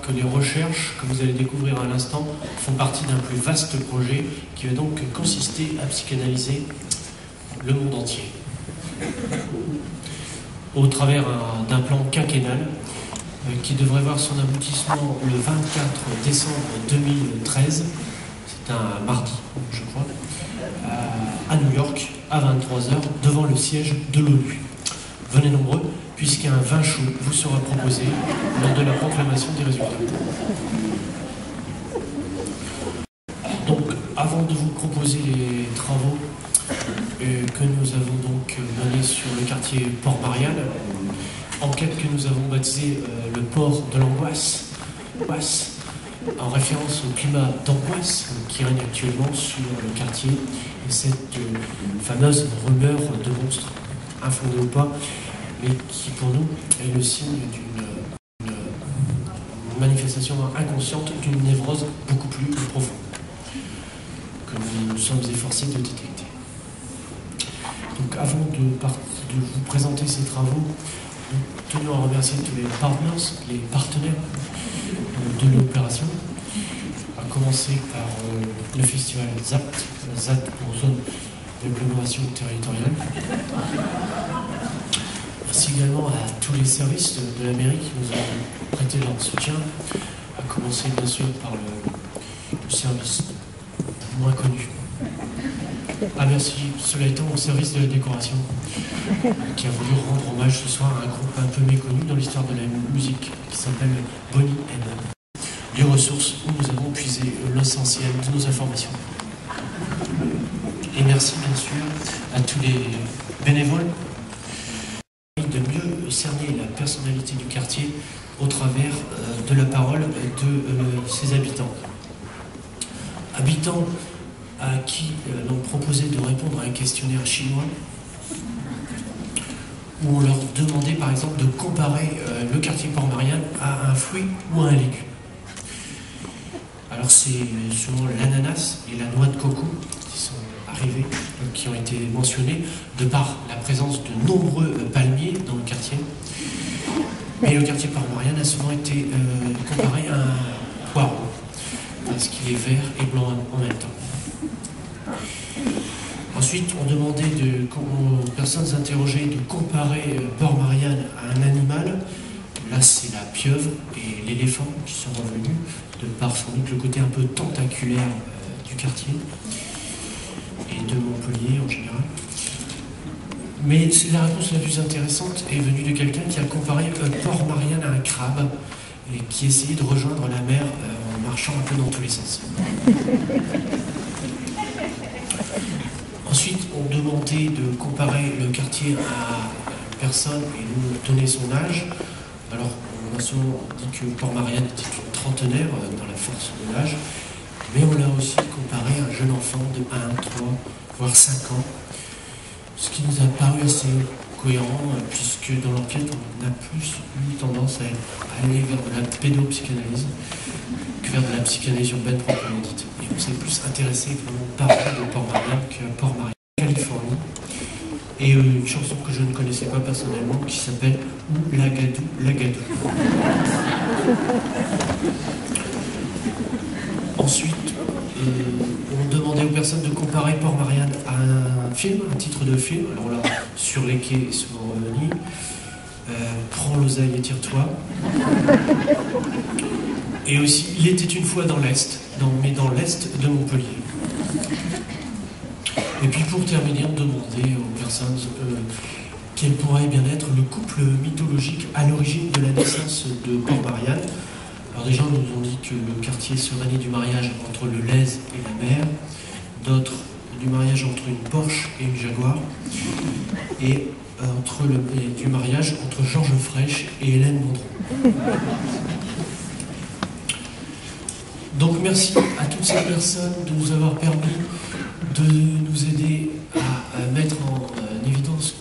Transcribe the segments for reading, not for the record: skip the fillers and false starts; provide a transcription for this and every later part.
que les recherches que vous allez découvrir à l'instant font partie d'un plus vaste projet qui va donc consister à psychanalyser le monde entier. Au travers d'un plan quinquennal qui devrait voir son aboutissement le 24 décembre 2013, c'est un mardi, je crois, à New York, à 23 h, devant le siège de l'ONU. Venez nombreux, puisqu'un vin chaud vous sera proposé lors de la proclamation des résultats. Donc, avant de vous proposer les travaux que nous avons donc menés sur le quartier Port-Marianne, enquête que nous avons baptisée le port de l'angoisse, en référence au climat d'angoisse qui règne actuellement sur le quartier et cette fameuse rumeur de monstres, infondée ou pas, mais qui pour nous est le signe d'une manifestation inconsciente d'une névrose beaucoup plus profonde que nous sommes efforcés de détecter. Donc avant de vous présenter ces travaux, nous tenons à remercier tous les partners, les partenaires de l'opération, à commencer par le festival ZAT pour zone d'agglomération territoriale, ainsi également à tous les services de la mairie qui nous ont prêté leur soutien, à commencer bien sûr par le service moins connu. Ah merci, cela étant au service de la décoration, qui a voulu rendre hommage ce soir à un groupe un peu méconnu dans l'histoire de la musique, qui s'appelle Bonnie M. Les ressources où nous avons puisé l'essentiel de nos informations. Et merci bien sûr à tous les bénévoles de mieux cerner la personnalité du quartier au travers de la parole de ses habitants. Habitants à qui l'on proposait de répondre à un questionnaire chinois où on leur demandait par exemple de comparer le quartier Port-Marianne à un fruit ou à un légume. Alors c'est souvent l'ananas et la noix de coco qui sont arrivés, qui ont été mentionnés de par la présence de nombreux palmiers dans le quartier. Mais le quartier Port-Marianne a souvent été comparé à un poireau parce qu'il est vert et blanc en même temps. Ensuite, on demandait aux personnes interrogées de comparer Port-Marianne à un animal. Là, c'est la pieuvre et l'éléphant qui sont revenus, de par sans doute le côté un peu tentaculaire du quartier et de Montpellier en général. Mais la réponse la plus intéressante est venue de quelqu'un qui a comparé Port-Marianne à un crabe et qui essayait de rejoindre la mer en marchant un peu dans tous les sens. Ensuite, on demandait de comparer le quartier à une personne et nous donner son âge. Alors, on a souvent dit que Port-Marianne était une trentenaire dans la force de l'âge, mais on l'a aussi comparé à un jeune enfant de 1, 3, voire 5 ans, ce qui nous a paru assez cohérent, puisque dans l'enquête, on a plus eu tendance à aller vers de la pédopsychanalyse que vers de la psychanalyse urbaine proprement dite. Et on s'est plus intéressé vraiment par de Port-Marianne qu'à Port-Marianne, Californie. Et une chanson que je ne connaissais pas personnellement qui s'appelle Ou Lagadou, Lagadou. Ensuite, on demandait aux personnes de comparer Port-Marianne à un film, un titre de film. Alors là, Sur les quais, souvent revenu. Prends l'oseille et tire-toi. Et aussi, Il était une fois dans l'Est, mais dans l'Est de Montpellier. Et puis pour terminer, on demandait aux personnes quel pourrait bien être le couple mythologique à l'origine de la naissance de Port-Marianne. Alors des gens nous ont dit que le quartier serait né du mariage entre le Lez et la mer, d'autres du mariage entre une Porsche et une Jaguar, et du mariage entre Georges Frêche et Hélène Mondron. Donc merci à toutes ces personnes de nous avoir permis de nous aider à mettre en évidence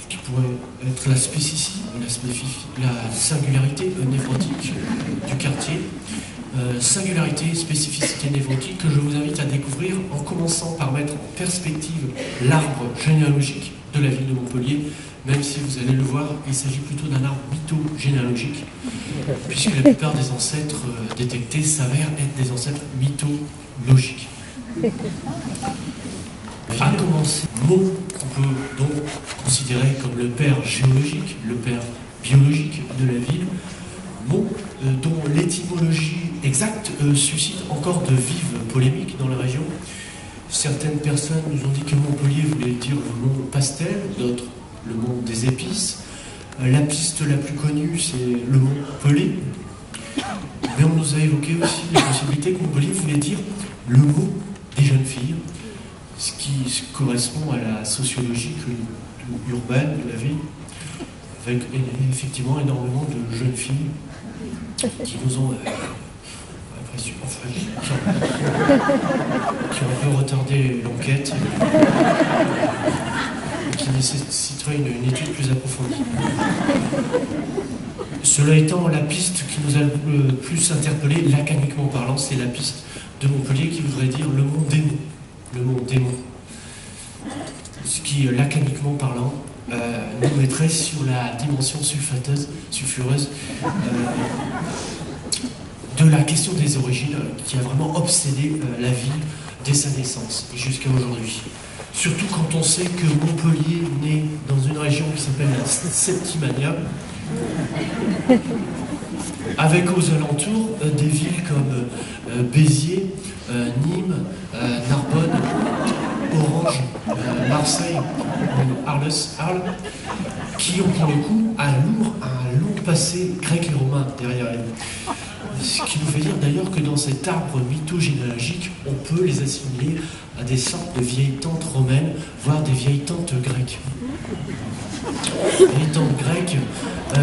qui pourrait être la singularité névrotique du quartier. Singularité, spécificité névrotique que je vous invite à découvrir en commençant par mettre en perspective l'arbre généalogique de la ville de Montpellier, même si vous allez le voir, il s'agit plutôt d'un arbre mythogénéalogique, puisque la plupart des ancêtres détectés s'avèrent être des ancêtres mythologiques. À commencer, mot qu'on peut donc considérer comme le père géologique, le père biologique de la ville, mot dont l'étymologie exacte suscite encore de vives polémiques dans la région. Certaines personnes nous ont dit que Montpellier voulait dire le mont pastel, d'autres le mont des épices. La piste la plus connue, c'est le mont Pelé. Mais on nous a évoqué aussi la possibilité que Montpellier voulait dire le mot des jeunes filles, ce qui correspond à la sociologie urbaine de la ville, avec effectivement énormément de jeunes filles qui nous ont qui ont un peu retardé l'enquête et qui nécessiterait une étude plus approfondie. Cela étant, la piste qui nous a le plus interpellé, lacaniquement parlant, c'est la piste de Montpellier qui voudrait dire le mont démon. Le mont démon. Ce qui, lacaniquement parlant, nous mettrait sur la dimension sulfureuse de la question des origines qui a vraiment obsédé la ville dès sa naissance et jusqu'à aujourd'hui. Surtout quand on sait que Montpellier naît dans une région qui s'appelle la Septimania, avec aux alentours des villes comme Béziers, Nîmes, Narbonne, Orange, Marseille, Arles, qui ont pour le coup un long passé grec et romain derrière elles. Ce qui nous fait dire d'ailleurs que dans cet arbre mythogénéalogique, on peut les assimiler à des sortes de vieilles tantes romaines, voire des vieilles tantes grecques. Les tantes grecques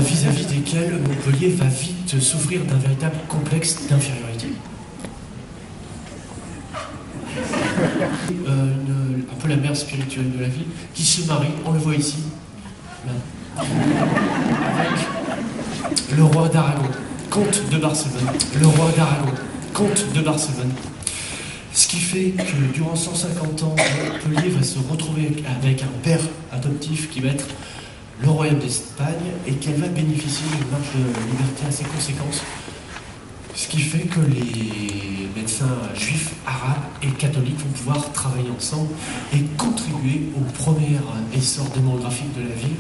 vis-à-vis desquelles Montpellier va vite souffrir d'un véritable complexe d'infériorité. Un peu la mère spirituelle de la ville, qui se marie, on le voit ici, avec le roi d'Aragon, comte de Barcelone. Le roi d'Aragon, comte de Barcelone. Ce qui fait que durant 150 ans, Montpellier va se retrouver avec un père adoptif qui va être le royaume d'Espagne et qu'elle va bénéficier d'une marge de liberté assez conséquente. Ce qui fait que les médecins juifs, arabes et catholiques vont pouvoir travailler ensemble et contribuer au premier essor démographique de la ville.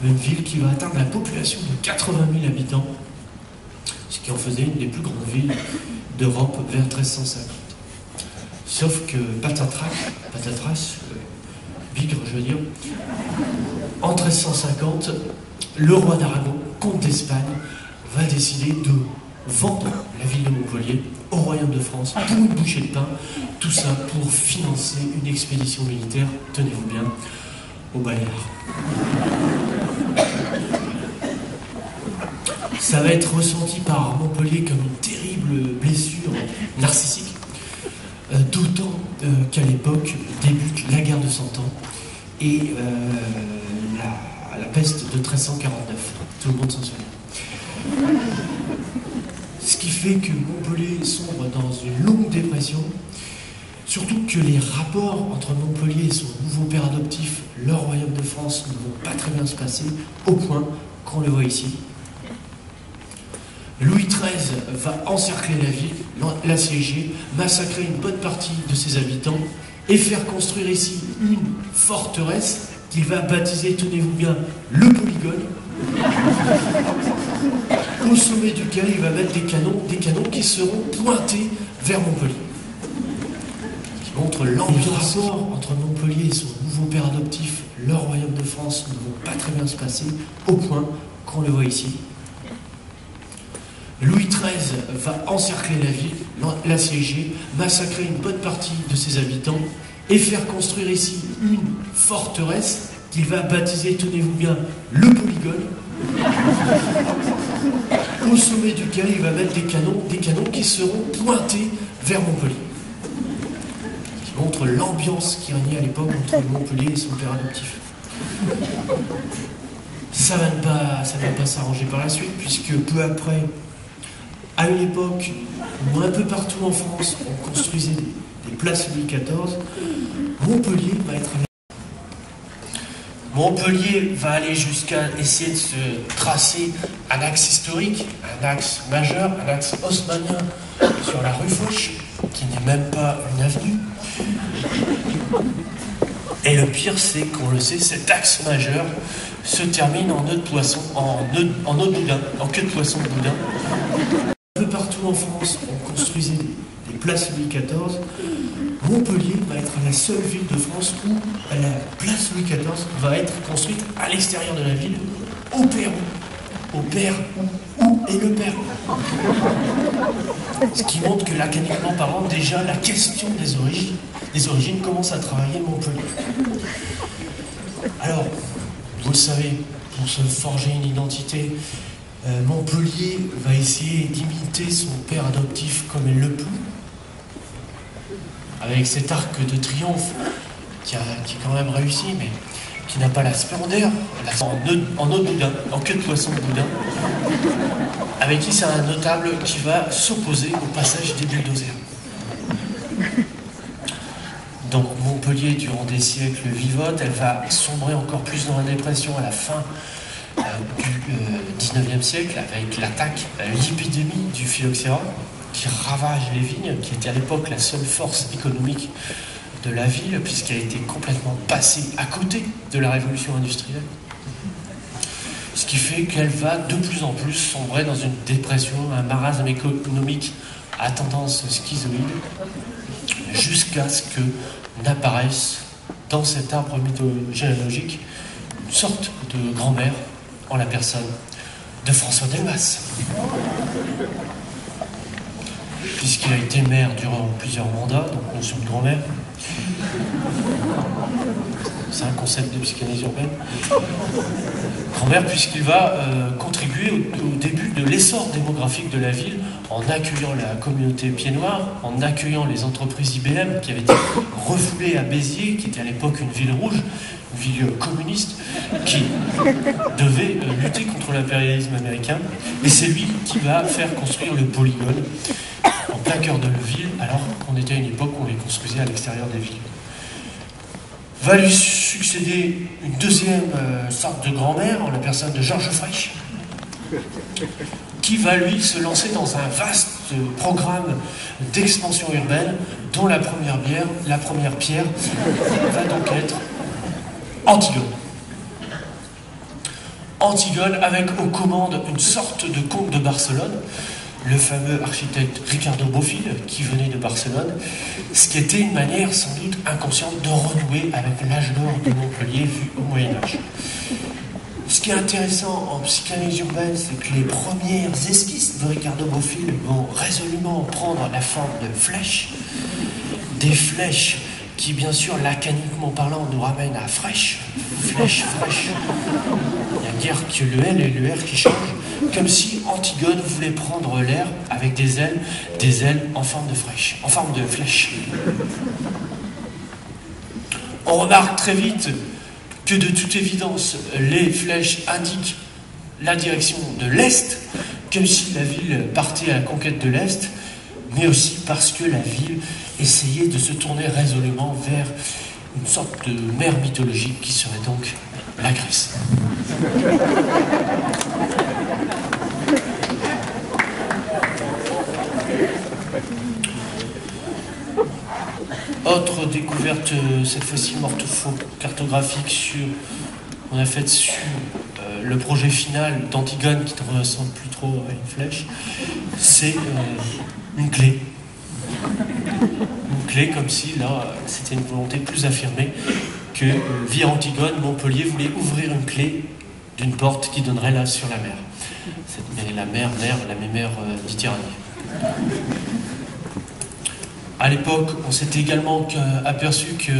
Une ville qui va atteindre la population de 80 000 habitants, ce qui en faisait une des plus grandes villes d'Europe vers 1350. Sauf que patatras, bigre je veux dire, en 1350, le roi d'Aragon, comte d'Espagne, va décider de vendre la ville de Montpellier au royaume de France pour une bouchée de pain, tout ça pour financer une expédition militaire, tenez-vous bien, au Baléares. Ça va être ressenti par Montpellier comme une terrible blessure narcissique, d'autant qu'à l'époque débute la guerre de 100 ans et la peste de 1349. Tout le monde s'en souvient. Ce qui fait que Montpellier sombre dans une longue dépression, surtout que les rapports entre Montpellier et son nouveau père adoptif, le royaume de France, ne vont pas très bien se passer, au point qu'on le voit ici. Louis XIII va encercler la ville, l'assiéger, massacrer une bonne partie de ses habitants et faire construire ici une forteresse qu'il va baptiser, tenez-vous bien, le Polygone, au sommet duquel il va mettre des canons qui seront pointés vers Montpellier. Qui montre l'ambiance entre Montpellier et son nouveau père adoptif, le royaume de France, ne vont pas très bien se passer, au point qu'on le voit ici. Louis XIII va encercler la ville, l'assiéger, massacrer une bonne partie de ses habitants et faire construire ici une forteresse qu'il va baptiser, tenez-vous bien, le Polygone, au sommet duquel il va mettre des canons qui seront pointés vers Montpellier. Qui montre l'ambiance qui régnait à l'époque entre Montpellier et son père adoptif. Ça va pas s'arranger par la suite, puisque peu après, à une époque où un peu partout en France on construisait des places Louis XIV, Montpellier va aller jusqu'à essayer de se tracer un axe historique, un axe majeur, un axe haussmannien sur la rue Foch, qui n'est même pas une avenue. Et le pire, c'est qu'on le sait, cet axe majeur se termine en nœud de poisson, en eau de boudin, en queue de poisson de boudin. Un peu partout en France, on construisait des places Louis XIV. Montpellier va être la seule ville de France où la place Louis XIV va être construite à l'extérieur de la ville, au Pérou. Au Père, où est le Père? Ce qui montre que lacaniquement parlant, déjà la question des origines commence à travailler Montpellier. Alors, vous le savez, pour se forger une identité, Montpellier va essayer d'imiter son père adoptif comme elle le peut, avec cet arc de triomphe qui est quand même réussi, mais qui n'a pas la splendeur, en eau de boudin, en queue de poisson de boudin, avec qui c'est un notable qui va s'opposer au passage des bulldozers. Donc Montpellier, durant des siècles, vivote, elle va sombrer encore plus dans la dépression à la fin du 19e siècle, avec l'attaque, l'épidémie du phylloxéra, qui ravage les vignes, qui était à l'époque la seule force économique de la ville, puisqu'elle était complètement passée à côté de la révolution industrielle. Ce qui fait qu'elle va de plus en plus sombrer dans une dépression, un marasme économique à tendance schizoïde, jusqu'à ce que n'apparaisse dans cet arbre mythogénéalogique une sorte de grand-mère en la personne de François Delmas. Puisqu'il a été maire durant plusieurs mandats, donc notion de grand-mère. C'est un concept de psychanalyse urbaine. Grand-mère, puisqu'il va contribuer au début de l'essor démographique de la ville en accueillant la communauté pied-noir, en accueillant les entreprises IBM qui avaient été refoulées à Béziers, qui était à l'époque une ville rouge, une ville communiste, qui devait lutter contre l'impérialisme américain. Et c'est lui qui va faire construire le polygone en plein cœur de la ville, alors qu'on était à une époque où on les construisait à l'extérieur des villes. Va lui succéder une deuxième sorte de grand-mère, en la personne de Georges Frêche, qui va lui se lancer dans un vaste programme d'expansion urbaine, dont la première pierre va donc être Antigone. Antigone avec aux commandes une sorte de comte de Barcelone, le fameux architecte Ricardo Bofill, qui venait de Barcelone, ce qui était une manière sans doute inconsciente de renouer avec l'âge d'or de Montpellier vu au Moyen-Âge. Ce qui est intéressant en psychanalyse urbaine, c'est que les premières esquisses de Ricardo Bofill vont résolument prendre la forme de flèches, des flèches qui, bien sûr, lacaniquement parlant, nous ramènent à fraîche, flèche, fraîche. Il n'y a guère que le L et le R qui changent, comme si Antigone voulait prendre l'air avec des ailes en forme de flèche. On remarque très vite que de toute évidence, les flèches indiquent la direction de l'Est, comme si la ville partait à la conquête de l'Est, mais aussi parce que la ville essayait de se tourner résolument vers une sorte de mer mythologique qui serait donc la Grèce. Autre découverte, cette fois-ci morphochartographique, on a fait sur le projet final d'Antigone, qui ne ressemble plus trop à une flèche, c'est une clé. Une clé comme si, là, c'était une volonté plus affirmée que, via Antigone, Montpellier voulait ouvrir une clé d'une porte qui donnerait là sur la mer. La mer Méditerranée. À l'époque, on s'était également aperçu que